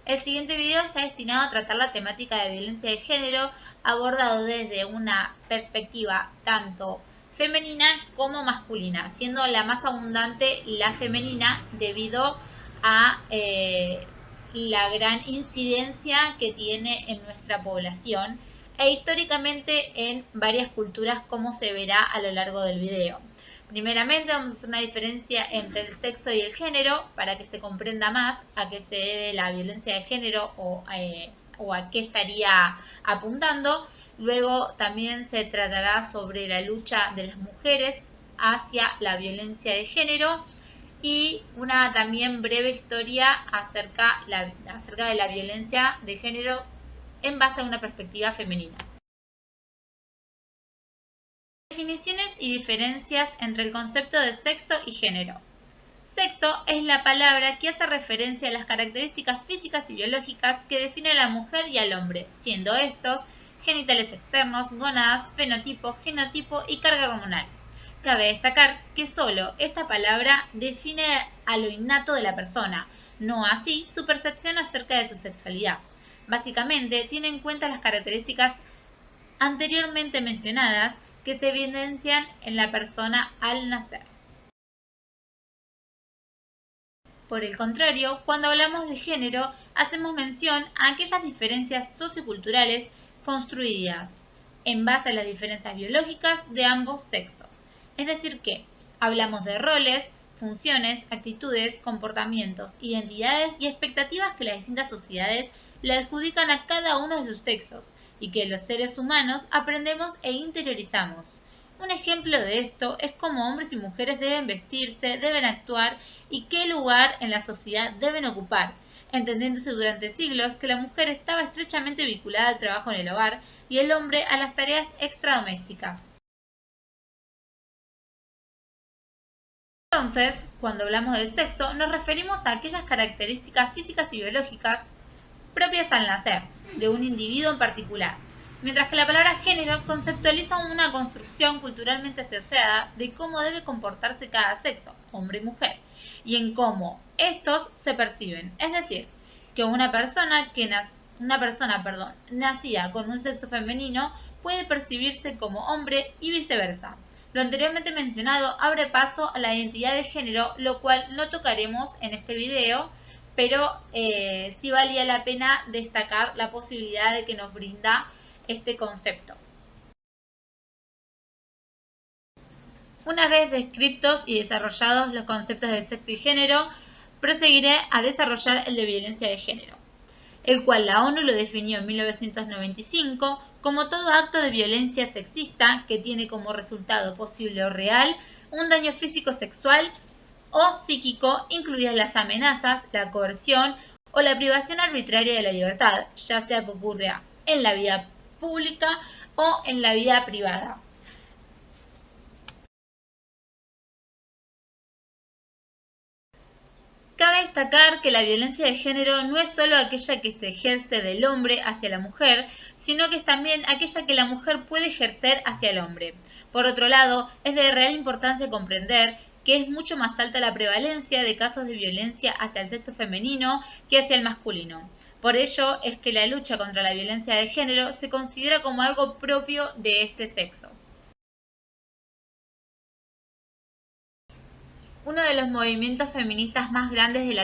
El siguiente video está destinado a tratar la temática de violencia de género, abordado desde una perspectiva tanto femenina como masculina, siendo la más abundante la femenina debido a la gran incidencia que tiene en nuestra población e históricamente en varias culturas, como se verá a lo largo del video. Primeramente vamos a hacer una diferencia entre el sexo y el género para que se comprenda más a qué se debe la violencia de género o a qué estaría apuntando. Luego también se tratará sobre la lucha de las mujeres hacia la violencia de género y una también breve historia acerca de la violencia de género en base a una perspectiva femenina. Definiciones y diferencias entre el concepto de sexo y género. Sexo es la palabra que hace referencia a las características físicas y biológicas que definen a la mujer y al hombre, siendo estos genitales externos, gónadas, fenotipo, genotipo y carga hormonal. Cabe destacar que solo esta palabra define a lo innato de la persona, no así su percepción acerca de su sexualidad. Básicamente tiene en cuenta las características anteriormente mencionadas que se evidencian en la persona al nacer. Por el contrario, cuando hablamos de género, hacemos mención a aquellas diferencias socioculturales construidas en base a las diferencias biológicas de ambos sexos. Es decir que hablamos de roles, funciones, actitudes, comportamientos, identidades y expectativas que las distintas sociedades le adjudican a cada uno de sus sexos y que los seres humanos aprendemos e interiorizamos. Un ejemplo de esto es cómo hombres y mujeres deben vestirse, deben actuar y qué lugar en la sociedad deben ocupar, entendiéndose durante siglos que la mujer estaba estrechamente vinculada al trabajo en el hogar y el hombre a las tareas extradomésticas. Entonces, cuando hablamos del sexo, nos referimos a aquellas características físicas y biológicas propias al nacer de un individuo en particular, mientras que la palabra género conceptualiza una construcción culturalmente asociada de cómo debe comportarse cada sexo, hombre y mujer, y en cómo estos se perciben, es decir, que una persona nacida con un sexo femenino puede percibirse como hombre y viceversa. Lo anteriormente mencionado abre paso a la identidad de género, lo cual no tocaremos en este video, pero sí valía la pena destacar la posibilidad de que nos brinda este concepto. Una vez descritos y desarrollados los conceptos de sexo y género, proseguiré a desarrollar el de violencia de género, el cual la ONU lo definió en 1995 como todo acto de violencia sexista que tiene como resultado posible o real un daño físico, sexual o psíquico, incluidas las amenazas, la coerción o la privación arbitraria de la libertad, ya sea que ocurra en la vida pública o en la vida privada. Cabe destacar que la violencia de género no es solo aquella que se ejerce del hombre hacia la mujer, sino que es también aquella que la mujer puede ejercer hacia el hombre. Por otro lado, es de real importancia comprender que es mucho más alta la prevalencia de casos de violencia hacia el sexo femenino que hacia el masculino. Por ello es que la lucha contra la violencia de género se considera como algo propio de este sexo. Uno de los movimientos feministas más grandes de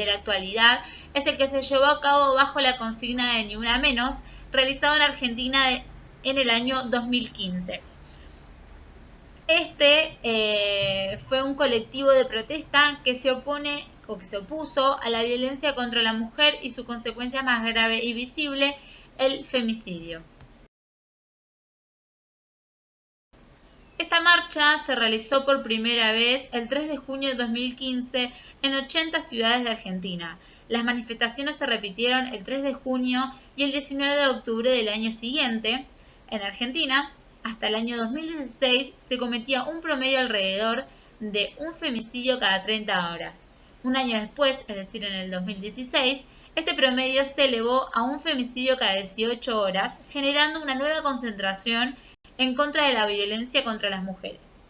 la actualidad es el que se llevó a cabo bajo la consigna de Ni Una Menos, realizado en Argentina en el año 2015. Fue un colectivo de protesta que se opuso a la violencia contra la mujer y su consecuencia más grave y visible, el femicidio. Esta marcha se realizó por primera vez el 3 de junio de 2015 en 80 ciudades de Argentina. Las manifestaciones se repitieron el 3 de junio y el 19 de octubre del año siguiente. En Argentina, hasta el año 2016, se cometía un promedio alrededor de un femicidio cada 30 horas. Un año después, es decir, en el 2016, este promedio se elevó a un femicidio cada 18 horas, generando una nueva concentración en contra de la violencia contra las mujeres.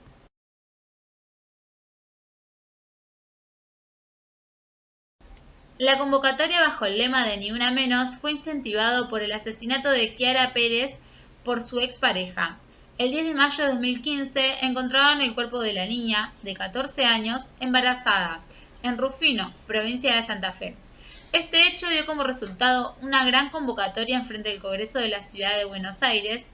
La convocatoria bajo el lema de Ni Una Menos fue incentivado por el asesinato de Kiara Pérez por su expareja. El 10 de mayo de 2015 encontraron el cuerpo de la niña, de 14 años, embarazada, en Rufino, provincia de Santa Fe. Este hecho dio como resultado una gran convocatoria en frente del Congreso de la Ciudad de Buenos Aires,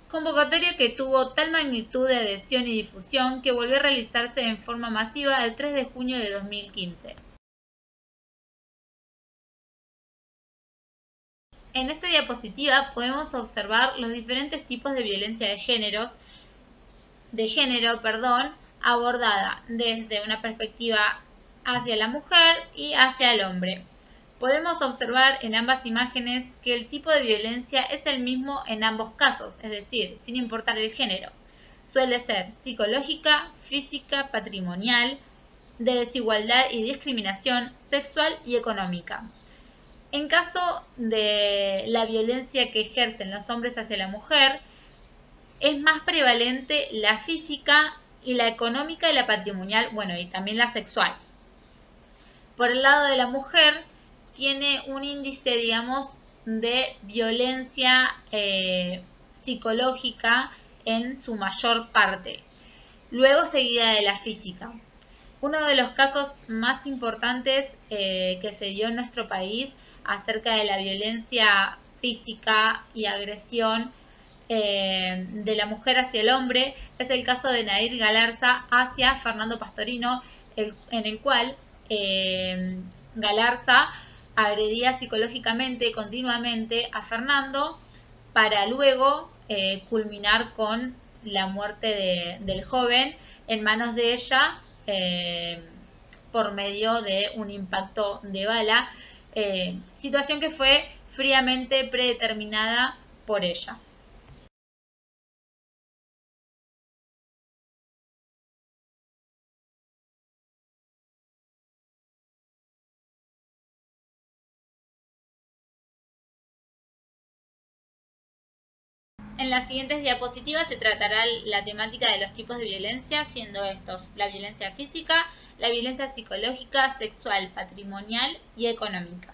convocatoria que tuvo tal magnitud de adhesión y difusión que volvió a realizarse en forma masiva el 3 de junio de 2015. En esta diapositiva podemos observar los diferentes tipos de violencia de género, abordada desde una perspectiva hacia la mujer y hacia el hombre. Podemos observar en ambas imágenes que el tipo de violencia es el mismo en ambos casos, es decir, sin importar el género. Suele ser psicológica, física, patrimonial, de desigualdad y discriminación sexual y económica. En caso de la violencia que ejercen los hombres hacia la mujer, es más prevalente la física y la económica y la patrimonial, bueno, y también la sexual. Por el lado de la mujer, tiene un índice, digamos, de violencia psicológica en su mayor parte, luego seguida de la física. Uno de los casos más importantes que se dio en nuestro país acerca de la violencia física y agresión de la mujer hacia el hombre es el caso de Nair Galarza hacia Fernando Pastorino, en el cual Galarza agredía psicológicamente continuamente a Fernando para luego culminar con la muerte del joven en manos de ella por medio de un impacto de bala, situación que fue fríamente predeterminada por ella. En las siguientes diapositivas se tratará la temática de los tipos de violencia, siendo estos la violencia física, la violencia psicológica, sexual, patrimonial y económica.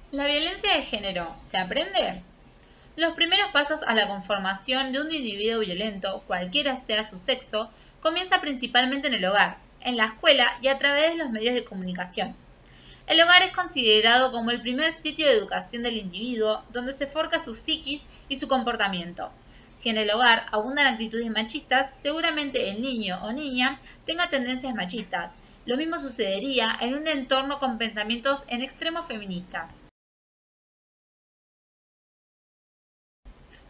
¿La violencia de género se aprende? Los primeros pasos a la conformación de un individuo violento, cualquiera sea su sexo, comienza principalmente en el hogar, en la escuela y a través de los medios de comunicación. El hogar es considerado como el primer sitio de educación del individuo, donde se forja su psiquis y su comportamiento. Si en el hogar abundan actitudes machistas, seguramente el niño o niña tenga tendencias machistas. Lo mismo sucedería en un entorno con pensamientos en extremo feministas.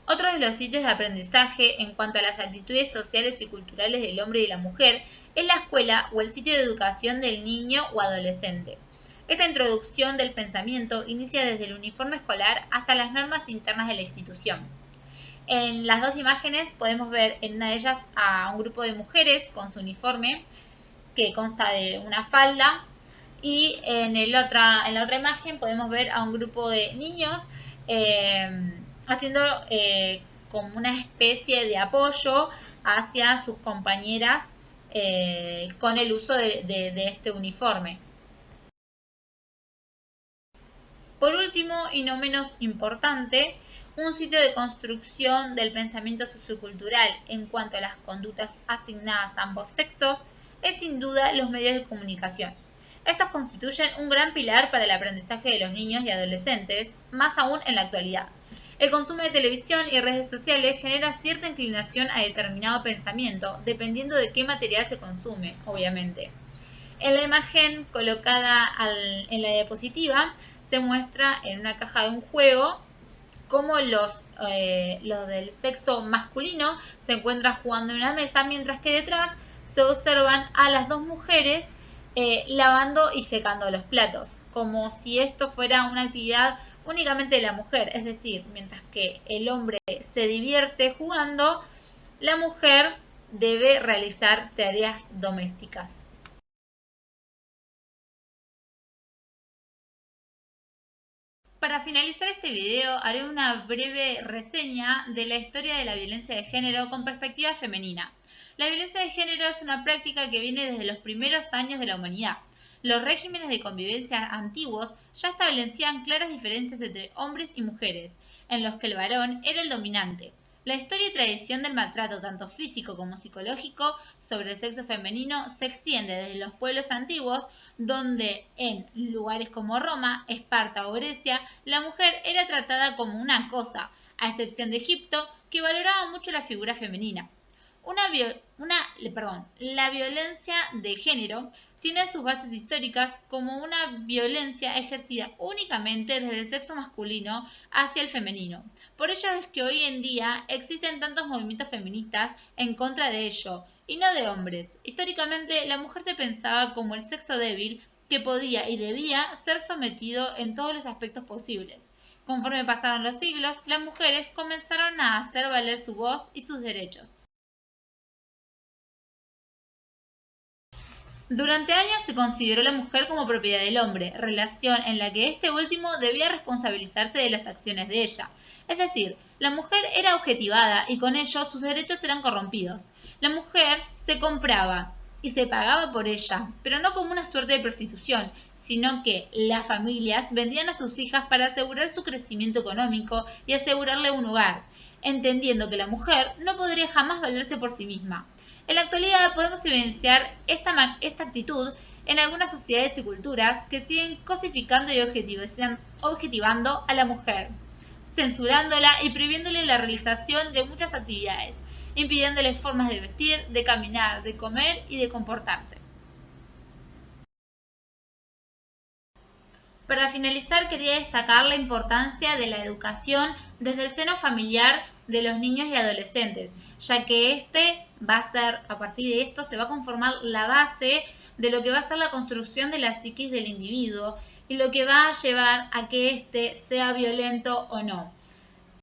Otro de los sitios de aprendizaje en cuanto a las actitudes sociales y culturales del hombre y de la mujer es la escuela o el sitio de educación del niño o adolescente. Esta introducción del pensamiento inicia desde el uniforme escolar hasta las normas internas de la institución. En las dos imágenes podemos ver en una de ellas a un grupo de mujeres con su uniforme que consta de una falda y en la otra imagen podemos ver a un grupo de niños haciendo como una especie de apoyo hacia sus compañeras con el uso de este uniforme. Por último, y no menos importante, un sitio de construcción del pensamiento sociocultural en cuanto a las conductas asignadas a ambos sexos es sin duda los medios de comunicación. Estos constituyen un gran pilar para el aprendizaje de los niños y adolescentes, más aún en la actualidad. El consumo de televisión y redes sociales genera cierta inclinación a determinado pensamiento, dependiendo de qué material se consume, obviamente. En la imagen colocada en la diapositiva se muestra en una caja de un juego como los del sexo masculino se encuentran jugando en una mesa, mientras que detrás se observan a las dos mujeres lavando y secando los platos, como si esto fuera una actividad únicamente de la mujer, es decir, mientras que el hombre se divierte jugando, la mujer debe realizar tareas domésticas. Para finalizar este video haré una breve reseña de la historia de la violencia de género con perspectiva femenina. La violencia de género es una práctica que viene desde los primeros años de la humanidad. Los regímenes de convivencia antiguos ya establecían claras diferencias entre hombres y mujeres, en los que el varón era el dominante. La historia y tradición del maltrato, tanto físico como psicológico, sobre el sexo femenino se extiende desde los pueblos antiguos, donde en lugares como Roma, Esparta o Grecia, la mujer era tratada como una cosa, a excepción de Egipto, que valoraba mucho la figura femenina. La violencia de género tiene sus bases históricas como una violencia ejercida únicamente desde el sexo masculino hacia el femenino. Por ello es que hoy en día existen tantos movimientos feministas en contra de ello, y no de hombres. Históricamente la mujer se pensaba como el sexo débil que podía y debía ser sometido en todos los aspectos posibles. Conforme pasaron los siglos, las mujeres comenzaron a hacer valer su voz y sus derechos. Durante años se consideró la mujer como propiedad del hombre, relación en la que este último debía responsabilizarse de las acciones de ella. Es decir, la mujer era objetivada y con ello sus derechos eran corrompidos. La mujer se compraba y se pagaba por ella, pero no como una suerte de prostitución, sino que las familias vendían a sus hijas para asegurar su crecimiento económico y asegurarle un hogar, entendiendo que la mujer no podría jamás valerse por sí misma. En la actualidad podemos evidenciar esta actitud en algunas sociedades y culturas que siguen cosificando y objetivando a la mujer, censurándola y prohibiéndole la realización de muchas actividades, impidiéndole formas de vestir, de caminar, de comer y de comportarse. Para finalizar, quería destacar la importancia de la educación desde el seno familiar de los niños y adolescentes, ya que a partir de esto, se va a conformar la base de lo que va a ser la construcción de la psiquis del individuo y lo que va a llevar a que éste sea violento o no.